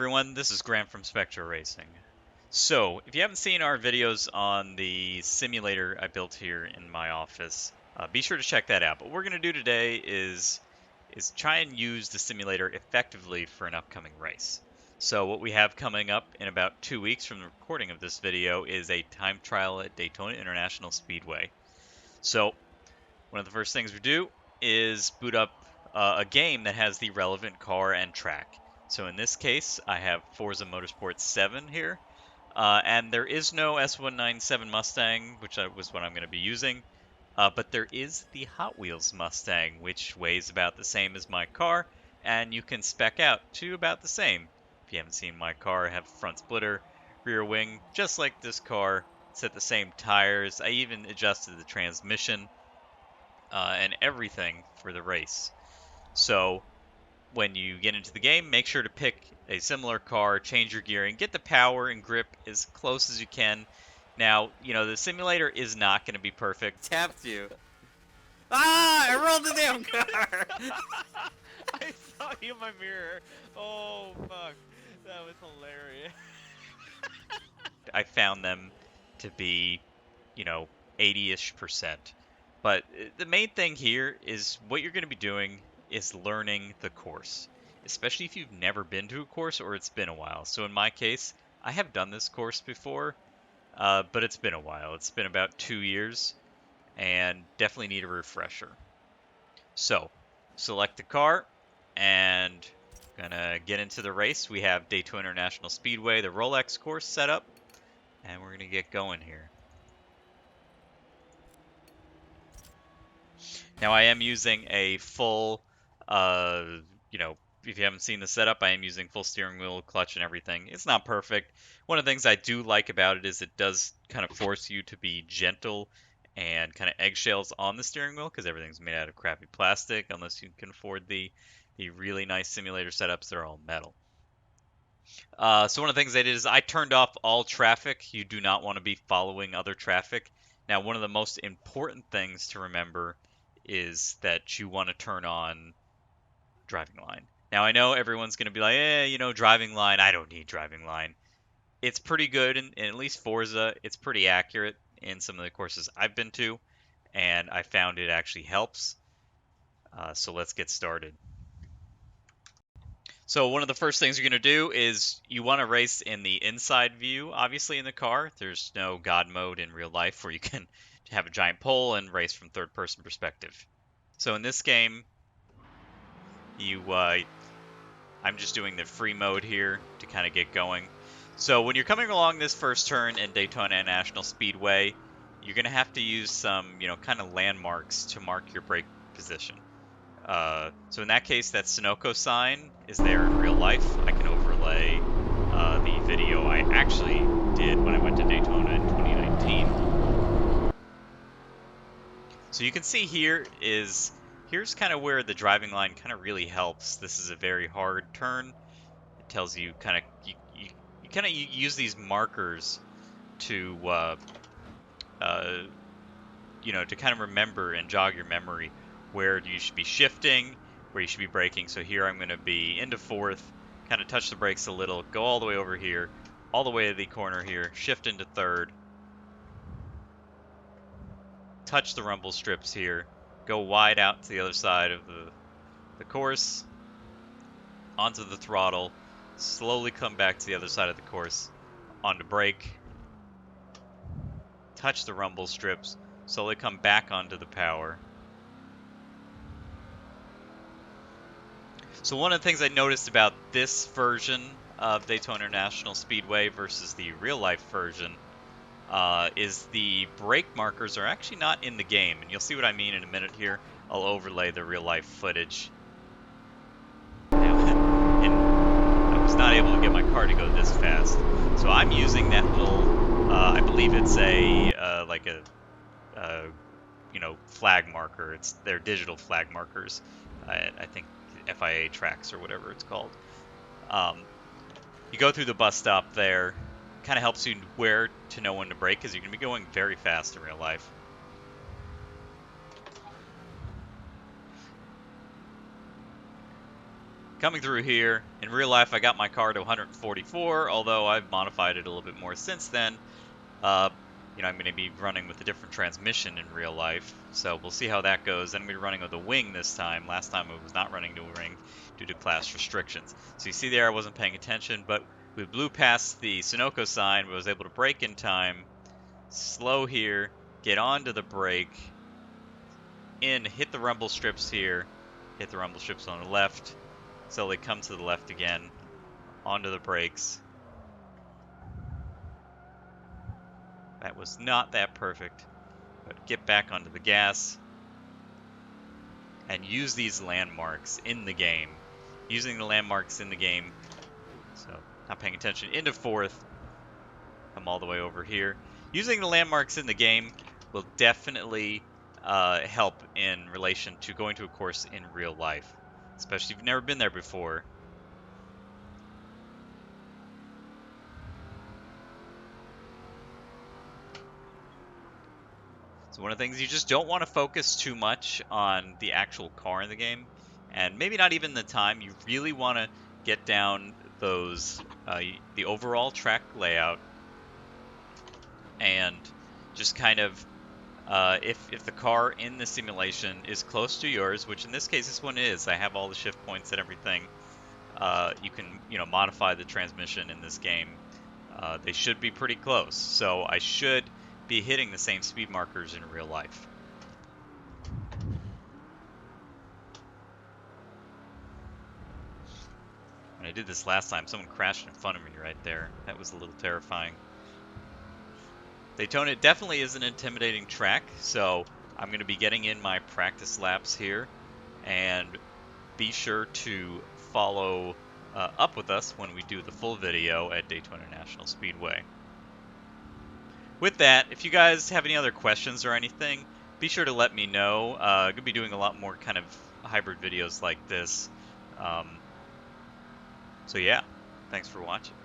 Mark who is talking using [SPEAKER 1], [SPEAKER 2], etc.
[SPEAKER 1] everyone, this is Grant from Spectra Racing. So, if you haven't seen our videos on the simulator I built here in my office, be sure to check that out. But what we're going to do today is try and use the simulator effectively for an upcoming race. So what we have coming up in about 2 weeks from the recording of this video is a time trial at Daytona International Speedway. So, one of the first things we do is boot up a game that has the relevant car and track. So in this case, I have Forza Motorsport 7 here, and there is no S197 Mustang, which was what I'm going to be using, but there is the Hot Wheels Mustang, which weighs about the same as my car, and you can spec out to about the same. If you haven't seen my car, I have front splitter, rear wing, just like this car. Set the same tires. I even adjusted the transmission and everything for the race. So when you get into the game, make sure to pick a similar car, change your gearing, get the power and grip as close as you can. Now, the simulator is not going to be perfect.
[SPEAKER 2] Tapped you. Ah! I rolled the damn car!
[SPEAKER 3] I saw you in my mirror. Oh, fuck. That was hilarious.
[SPEAKER 1] I found them to be, 80-ish%. But the main thing here is what you're going to be doing is learning the course, especially if you've never been to a course or it's been a while. So in my case, I have done this course before, but it's been a while. It's been about 2 years and definitely need a refresher. So select the car and gonna get into the race. We have Daytona International Speedway, the Rolex course set up, and we're gonna get going here. Now I am using a full, if you haven't seen the setup, I am using full steering wheel, clutch, and everything. It's not perfect. One of the things I do like about it is it does kind of force you to be gentle and kind of eggshells on the steering wheel because everything's made out of crappy plastic unless you can afford the really nice simulator setups. They're all metal. So one of the things I did is I turned off all traffic. You do not want to be following other traffic. Now, one of the most important things to remember is that you want to turn on driving line. Now, I know everyone's going to be like, driving line, I don't need driving line. It's pretty good, in at least Forza, it's pretty accurate in some of the courses I've been to, and I found it actually helps. So let's get started. So one of the first things you're going to do is you want to race in the inside view, obviously in the car. There's no God mode in real life where you can have a giant pole and race from third person perspective. So in this game, I'm just doing the free mode here to kind of get going. So when you're coming along this first turn in Daytona International Speedway, you're going to have to use some, kind of landmarks to mark your brake position. So in that case, that Sunoco sign is there in real life. I can overlay the video I actually did when I went to Daytona in 2019. So you can see here's kind of where the driving line kind of really helps. This is a very hard turn. It tells you you use these markers to to kind of remember and jog your memory where you should be shifting, where you should be braking. So here I'm going to be into fourth, kind of touch the brakes a little, go all the way over here, all the way to the corner here, shift into third, touch the rumble strips here, go wide out to the other side of the course, onto the throttle, slowly come back to the other side of the course, onto brake, touch the rumble strips, slowly come back onto the power. So one of the things I noticed about this version of Daytona International Speedway versus the real-life version is the brake markers are actually not in the game. And you'll see what I mean in a minute here. I'll overlay the real-life footage. And I was not able to get my car to go this fast. So I'm using that little, I believe it's like a flag marker. They're digital flag markers. I think FIA tracks or whatever it's called. You go through the bus stop there. Kind of helps you where to know when to brake because you're going to be going very fast in real life. coming through here. In real life, I got my car to 144, although I've modified it a little bit more since then. You know, I'm going to be running with a different transmission in real life, so we'll see how that goes. I'm going to be running with a wing this time. Last time I was not running to a wing due to class restrictions. So you see there, I wasn't paying attention, but we blew past the Sunoco sign. We was able to brake in time, slow here, get onto the brake, hit the rumble strips here, hit the rumble strips on the left, slowly come to the left again, onto the brakes. That was not that perfect, but get back onto the gas and use these landmarks in the game. Using the landmarks in the game, so not paying attention, into fourth, come all the way over here. Using the landmarks in the game will definitely help in relation to going to a course in real life, especially if you've never been there before. So one of the things, you just don't want to focus too much on the actual car in the game, and maybe not even the time. You really want to get down those the overall track layout, and just kind of if the car in the simulation is close to yours, which in this case this one is, I have all the shift points and everything. You can modify the transmission in this game. They should be pretty close, so I should be hitting the same speed markers in real life. When I did this last time, someone crashed in front of me right there. That was a little terrifying. Daytona definitely is an intimidating track, so I'm going to be getting in my practice laps here, and be sure to follow up with us when we do the full video at Daytona National Speedway. With that, if you guys have any other questions or anything, be sure to let me know. I'm going to be doing a lot more kind of hybrid videos like this. So yeah, thanks for watching.